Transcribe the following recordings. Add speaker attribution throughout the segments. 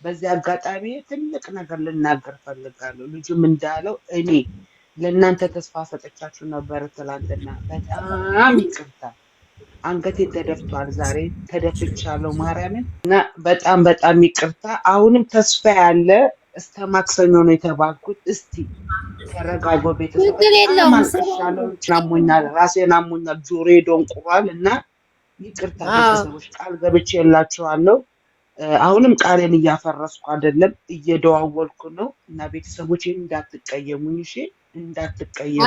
Speaker 1: በዚህ አጋጣሚ ትልቅ ነገር ልናገር ፈልጋለሁ። ልጁም እንዳለው እኔ ለእናንተ ተስፋ ሰጥቻችሁ ነበር ትላንትና። በጣም ይቅርታ አንገቴ ተደፍቷል። ዛሬ ተደፍቻለሁ ማርያምን እና በጣም ይቅርታ። አሁንም ተስፋ ያለ እስከ ማክሰኞ ነው የተባልኩት። እስቲ ተረጋጎ ቤተሰብ በጣም አልቅሻለሁ። ናሞኛል፣ ራሴን አሞኛል፣ ጆሮዬ ደንቁሯል እና ይቅርታ ቤተሰቦች ቃል ገብቼ የላችኋለሁ። አሁንም ቃሌን እያፈረስኩ አይደለም፣ እየደዋወልኩ ነው እና ቤተሰቦች እንዳትቀየሙኝ እሺ፣ እንዳትቀየሙ።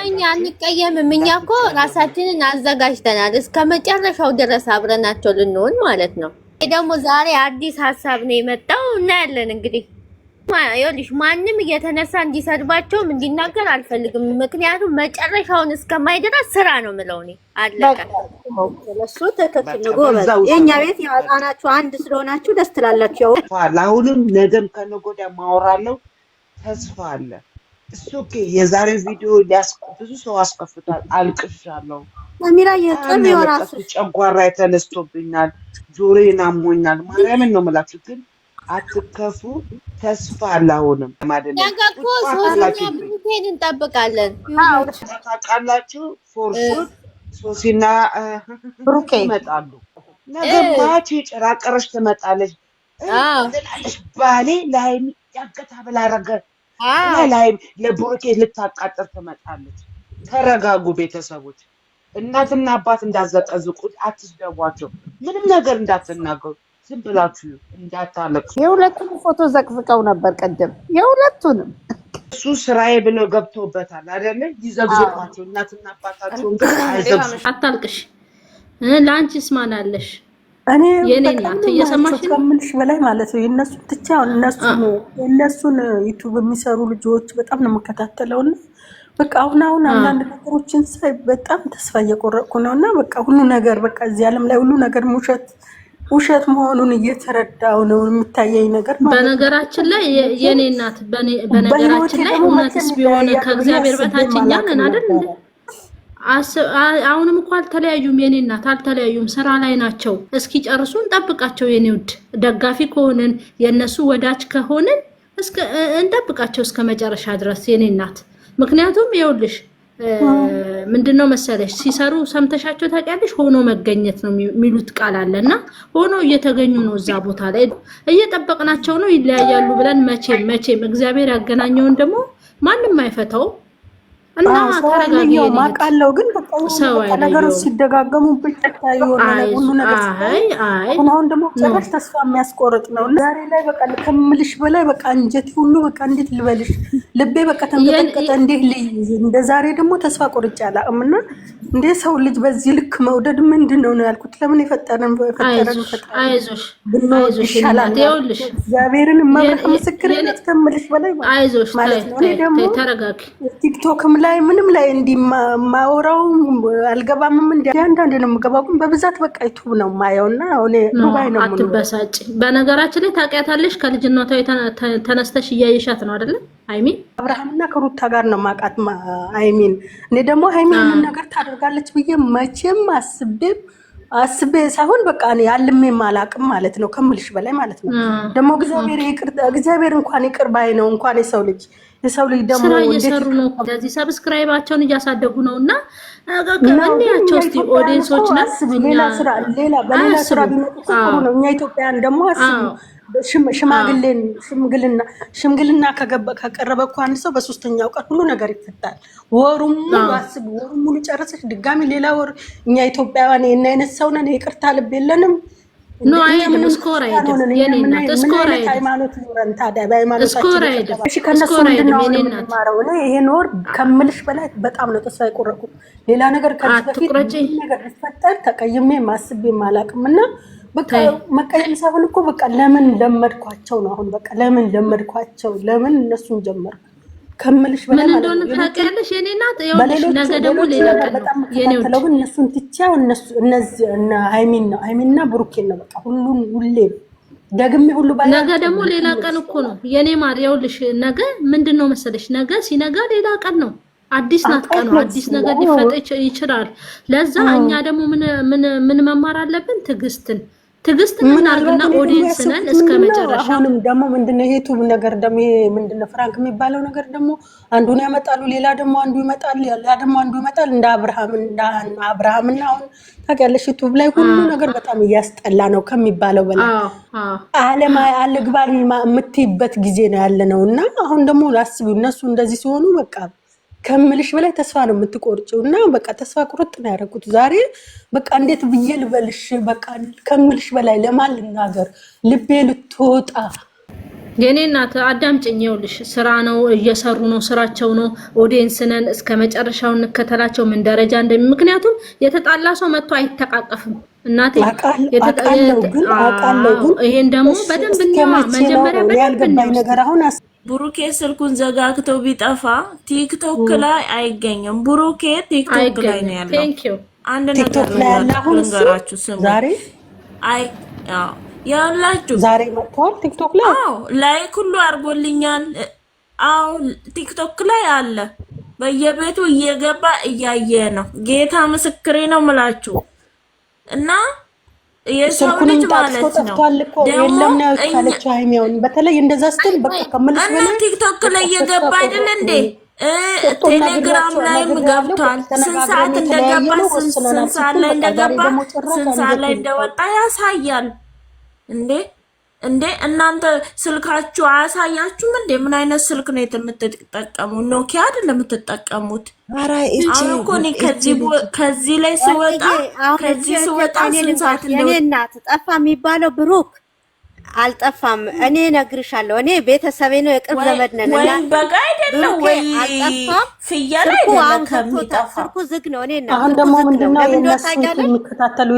Speaker 2: እኛ አንቀየምም። እኛ እኮ ራሳችንን አዘጋጅተናል እስከ መጨረሻው ድረስ አብረናቸው ልንሆን ማለት ነው። ደግሞ ዛሬ አዲስ ሀሳብ ነው የመጣው እናያለን እንግዲህ። ይኸውልሽ ማንም እየተነሳ እንዲሰድባቸውም እንዲናገር አልፈልግም። ምክንያቱም መጨረሻውን እስከማይደርስ ስራ ነው የምለው እኔ። አለቀ።
Speaker 3: እሱ ትክክል ነው ጎበዝ። የኛ ቤት ያጣናችሁ አንድ ስለሆናችሁ ደስ ትላላችሁ።
Speaker 1: አሁንም ነገም ከነገ ወዲያ ማወራለሁ፣ ተስፋ አለ። እሱ ኦኬ። የዛሬው ቪዲዮ ብዙ ሰው አስከፍቷል። አልቅሻለሁ።
Speaker 3: አሚራ የጥም ይወራሱ
Speaker 1: ጨጓራ ተነስቶብኛል፣ ጆሮዬን አሞኛል። ማርያምን ነው የምላችሁ ግን አትከፉ፣ ተስፋ አለ። አሁንም ማለት ነው
Speaker 2: ነገ እኮ ሶሲና ብሩኬን እንጠብቃለን።
Speaker 1: ታውቃላችሁ፣ ፎርሹን ሶሲና ብሩኬ ይመጣሉ። ነገ ማቺ ጭራቀረሽ ትመጣለች። ትላለች ባሌ ላይ ያገታ ብላ ረገ ላይ ለብሩኬ ልታቃጥር ትመጣለች። ተረጋጉ ቤተሰቦች። እናትና አባት እንዳዘቀዝቁት አትስደቧቸው። ምንም ነገር እንዳትናገሩ። ዝም ብላችሁ እንዳታለቅሱ።
Speaker 4: የሁለቱንም ፎቶ ዘቅዝቀው ነበር ቀደም። የሁለቱንም
Speaker 1: እሱ ስራዬ ብለው ገብተውበታል አይደለ? ይዘግዝቋቸው። እናትና አባታቸውን ግን አይዘግዙ።
Speaker 5: አታልቅሽ። ለአንቺስ ማን አለሽ?
Speaker 4: እኔ
Speaker 5: የኔ እናት እየሰማሽ ነው
Speaker 4: ከምልሽ በላይ ማለት ነው። የነሱን ትቻ የነሱን ዩቲዩብ የሚሰሩ ልጆች በጣም ነው የምከታተለውና በቃ አሁን አንዳንድ ነገሮችን ሳይ በጣም ተስፋ እየቆረጥኩ ነውና በቃ ሁሉ ነገር በቃ እዚህ ዓለም ላይ ሁሉ ነገር ውሸት መሆኑን እየተረዳው ነው የሚታየኝ ነገር ማለት ነው።
Speaker 5: በነገራችን ላይ የኔ እናት በነገራችን ላይ እውነትስ ቢሆን ከእግዚአብሔር በታች እኛ ነን አይደል? አሁንም እኮ አልተለያዩም። የኔ እናት አልተለያዩም፣ ስራ ላይ ናቸው። እስኪ ጨርሱ እንጠብቃቸው። የኔ ውድ ደጋፊ ከሆነን የነሱ ወዳጅ ከሆነን እንጠብቃቸው እስከ መጨረሻ ድረስ የኔ እናት። ምክንያቱም ይኸውልሽ ምንድነው መሰለሽ ሲሰሩ ሰምተሻቸው ታውቂያለሽ? ሆኖ መገኘት ነው የሚሉት ቃል አለና ሆኖ እየተገኙ ነው። እዛ ቦታ ላይ እየጠበቅናቸው ነው። ይለያያሉ ብለን መቼም እግዚአብሔር ያገናኘውን ደግሞ ማንም አይፈታው እና ተረጋጊ።
Speaker 4: ማቃለው ግን በቃ ነገሮች ሲደጋገሙ ብቻ ይሆናል ሁሉ ነገር። አሁን ደግሞ ጭራሽ ተስፋ የሚያስቆርጥ ነው። ዛሬ ላይ በቃ ከምልሽ በላይ በቃ እንጀት ሁሉ በቃ እንዴት ልበልሽ፣ ልቤ በቃ ተንቀጠቀጠ። እንደ ዛሬ ደግሞ ተስፋ ቆርጬ አላውቅምና እንደ ሰው ልጅ በዚህ ልክ መውደድ ምንድነው ነው ያልኩት። ለምን የፈጠረን
Speaker 5: አይዞሽ ይሻላል። ይኸውልሽ
Speaker 4: እግዚአብሔርን ምስክርነት ከምልሽ በላይ
Speaker 5: አይዞሽ
Speaker 4: ማለት ነው። እኔ ደግሞ
Speaker 5: ተረጋጊ።
Speaker 4: ቲክቶክም ላይ ምንም ላይ እንዲማወራው አልገባምም። አንዳንድ ነው የምገባው ግን በብዛት በቃ ዩቲዩብ ነው የማየውና እኔ ዱባይ ነው የምኖረው።
Speaker 5: አትበሳጭ። በነገራችን ላይ ታውቂያታለሽ፣ ከልጅነቷ ተነስተሽ እያየሻት ነው አይደል? አይሚን
Speaker 4: አብርሃምና ከሩታ ጋር ነው ማቃት አይሚን። እኔ ደግሞ አይሚን ምን ነገር ታደርጋለች ብዬ መቼም አስቤ ሳይሆን በቃ እኔ ያልሜም አላቅም ማለት ነው ከምልሽ በላይ ማለት ነው። ደግሞ እግዚአብሔር እንኳን ይቅር ባይ ነው። እንኳን የሰው ልጅ ደግሞ
Speaker 5: ስራ እየሰሩ ነው። ስለዚህ ሰብስክራይባቸውን እያሳደጉ ነውና ከማንያቸው እስቲ ኦዲየንሶች ናቸው።
Speaker 4: በሌላ ስራ ቢመጡ ጥሩ ነው። እኛ ኢትዮጵያን ደግሞ አስቡ። ሽምግልና ከቀረበ እኮ አንድ ሰው በሶስተኛው ቀን ሁሉ ነገር ይፈታል። ወሩም ሙሉ ጨረሰች ድጋሚ ሌላ ወር። እኛ ኢትዮጵያውያን የእነ አይነት ሰው ነን። ይቅርታ ልብ የለንም።
Speaker 5: ነው አይደለም ስኮር አይደለም የኔ እናት ስኮር አይደለም
Speaker 4: ሃይማኖት ኑረን ታዲያ በሃይማኖታችን እሺ ከነሱ ምንድነው የምንማረው? እኔ ይሄን ወር ከምልሽ በላይ በጣም ነው ተስፋ የቆረጥኩት። ሌላ ነገር ከዚህ በፊት ነገር ሊፈጠር ተቀይሜ ማስቤ ማላቅምና በቃ መቀየም ሳይሆን እኮ በቃ ለምን ለመድኳቸው ነው። አሁን በቃ ለምን ለመድኳቸው፣ ለምን እነሱን ጀመርኩ ከምልሽ በላይ
Speaker 5: ምን እንደሆነ ታውቂያለሽ የኔ እናት። ይኸውልሽ ነገ ደግሞ ሌላ ቀን ነው የኔ
Speaker 4: ነው። እነሱን ትቻው እነዚህ እና ሃይሚና ብሩኬን ነው በቃ ሁሌ ደግሜ ሁሉ ባላ
Speaker 5: ነገ ደግሞ ሌላ ቀን እኮ ነው የኔ ማር። ይኸውልሽ ነገ ምንድነው መሰለሽ ነገ ሲነጋ ሌላ ቀን ነው። አዲስ ናት ቀኑ። አዲስ ነገር ሊፈጠር ይችላል። ለዛ እኛ ደግሞ ምን መማር አለብን? ትዕግስትን ትግስት እናርግና ኦዲየንስ ነን እስከ መጨረሻ።
Speaker 4: አሁንም ደግሞ ምንድነው ይሄ ዩቲዩብ ነገር ደግሞ ይሄ ምንድነው ፍራንክ የሚባለው ነገር ደግሞ አንዱን ያመጣሉ፣ ሌላ ደግሞ አንዱ ይመጣል፣ ሌላ ደግሞ አንዱ ይመጣል። እንደ አብርሃምና አሁን ታውቂያለሽ ዩቲዩብ ላይ ሁሉ ነገር በጣም እያስጠላ ነው ከሚባለው በላይ ዓለም አልግባል የምትይበት ጊዜ ነው ያለነው። እና አሁን ደግሞ አስቢው እነሱ እንደዚህ ሲሆኑ በቃ ከምልሽ በላይ ተስፋ ነው የምትቆርጪው። እና በቃ ተስፋ ቁርጥ ነው ያደረኩት ዛሬ። በቃ እንዴት ብዬ ልበልሽ? በቃ ከምልሽ በላይ ለማን ልናገር? ልቤ ልትወጣ።
Speaker 5: የኔ እናት አዳምጪኝ፣ ይኸውልሽ ስራ ነው እየሰሩ ነው፣ ስራቸው ነው። ኦዲየንስ ነን እስከ መጨረሻው እንከተላቸው ምን ደረጃ ምክንያቱም የተጣላ ሰው መጥቶ አይተቃቀፍም እናቴ።
Speaker 4: አውቃለሁ ግን
Speaker 5: ይሄን ደግሞ በደንብ ነው መጀመሪያ
Speaker 4: ያልገባኝ ነገር አሁን
Speaker 6: ብሩኬ ስልኩን ዘጋግተው ቢጠፋ ቲክቶክ ላይ አይገኝም። ብሩኬ ቲክቶክ ላይ ነው ያለው።
Speaker 5: ቴንክ ዩ
Speaker 6: አንድ ነገር ልንገራችሁ ስሙ።
Speaker 4: ዛሬ
Speaker 6: ያላችሁ
Speaker 4: ዛሬ መጥቷል ቲክቶክ ላይ።
Speaker 6: ላይክ ሁሉ አድርጎልኛል። ቲክቶክ ላይ አለ። በየቤቱ እየገባ እያየ ነው። ጌታ ምስክሬ ነው ምላችሁ እና የሰው ልጅ ማለት ነው
Speaker 4: የለም ነው ካለችው ሃይሚውን በተለይ እንደዛ ስትል በቃ ከመልስ በላይ
Speaker 6: ቲክቶክ ላይ እየገባ አይደል እንዴ? ቴሌግራም ላይም ገብቷል። ስንት ሰዓት እንደገባ ስንት ሰዓት ላይ እንደገባ ስንት ሰዓት ላይ እንደወጣ ያሳያል። እንዴ እናንተ ስልካችሁ አያሳያችሁም እንዴ? ምን አይነት ስልክ ነው የምትጠቀሙ? ኖኪያ አይደለም የምትጠቀሙት? አሁን እኮ እኔ ከዚህ ላይ ስወጣ ስንት ሰዓት
Speaker 3: እንደወጣ እናት ጠፋ የሚባለው ብሩክ አልጠፋም። እኔ ነግርሻለሁ። እኔ ቤተሰቤ ነው የቅርብ ዘመድ ነን።
Speaker 6: ወይ በጋ አይደለም ወይ ፍየል አይደለም ከሚጠፋ
Speaker 3: ስልኩ ዝግ ነው። እኔ እና
Speaker 4: አሁን ደግሞ ምንድነው የነሱ የሚከታተሉ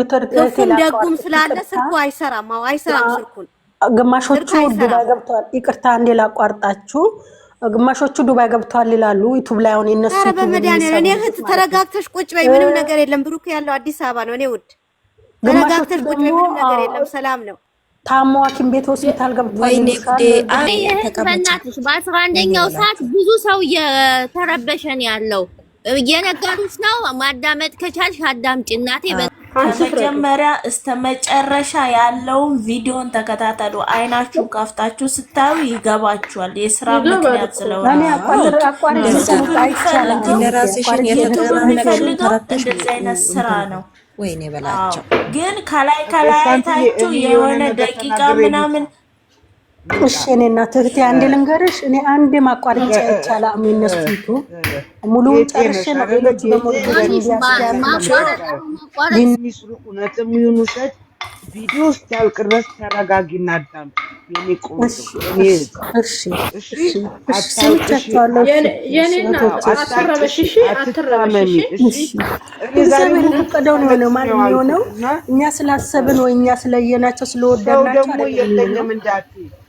Speaker 3: ደግም ስላለ ስልኩ አይሰራም። አይሰራም ስልኩን።
Speaker 4: ግማሾቹ ዱባይ ገብተዋል። ይቅርታ እንዴ ላቋርጣችሁ። ግማሾቹ ዱባይ ገብተዋል ይላሉ ዩቲዩብ ላይ። አሁን የነሱ
Speaker 3: ኧረ በመድኃኒዓለም እኔ እህት ተረጋግተሽ ቁጭ በይ። ምንም ነገር የለም። ብሩክ ያለው አዲስ አበባ ነው። እኔ ውድ ተረጋግተሽ ቁጭ በይ። ምንም ነገር የለም። ሰላም ነው።
Speaker 4: ታሞ ሐኪም ቤት ሆስፒታል ገብቷል።
Speaker 2: ወይኔ በእናትሽ በ11ኛው ሰዓት ብዙ ሰው እየተረበሸን ያለው እየነገሩሽ ነው። ማዳመጥ ከቻልሽ አዳምጪ እናቴ።
Speaker 6: ከመጀመሪያ እስከ መጨረሻ ያለውን ቪዲዮን ተከታተሉ። አይናችሁ ከፍታችሁ ስታዩ ይገባችኋል። የስራ ምክንያት ስለሆነ እንደዚህ አይነት ስራ ነው።
Speaker 7: ወይኔ በላቸው።
Speaker 6: ግን ከላይ አይታችሁ የሆነ ደቂቃ ምናምን
Speaker 4: እሺ እኔ እናት እህቴ አንዴ ልንገርሽ። እኔ አንዴ ማቋረጫ ይቻላል የሚነሱት ሙሉ ጨርሼ ነው ሌሎች በሞት
Speaker 1: እውነትም ይሁን ውሸት ቪዲዮ ውስጥ ያልቅ ድረስ ተረጋጊና አዳምጪ የኔ ቆንጆ።
Speaker 4: እኛ ስላሰብን ወይ እኛ ስለየናቸው ስለወደድናቸው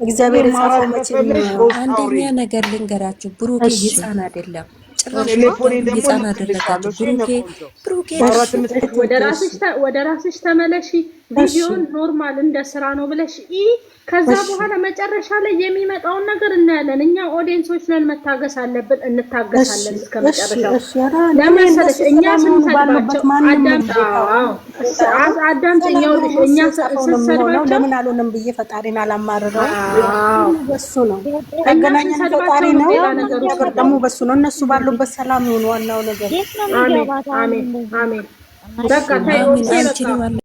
Speaker 4: እግዚአብሔር ይሰራው።
Speaker 7: አንደኛ ነገር ልንገራችሁ፣ ብሩኬ ሕፃን አይደለም። ሕፃን አደረጋችሁ። ብሩኬ
Speaker 5: ወደ ራስሽ ተመለሺ። ቪዲዮን ኖርማል እንደ ስራ ነው ብለሽ ከዛ በኋላ መጨረሻ ላይ የሚመጣውን ነገር እናያለን። እኛ ኦዲየንሶች ነን፣ መታገስ አለብን። እንታገሳለን እስከ መጨረሻው። ለመሰለሽ እኛ ስንሰድባቸው አዳምጠኛው ልጅ እኛ ስንሰድባቸው
Speaker 4: ለምን አልሆነም ብዬ ፈጣሪን አላማርረው። በሱ ነው ተገናኘን። ፈጣሪ ነው ነገር ደግሞ በሱ ነው። እነሱ ባሉበት ሰላም ይሁን ዋናው ነገር።
Speaker 5: አሜን አሜን አሜን። በቃ ታዩ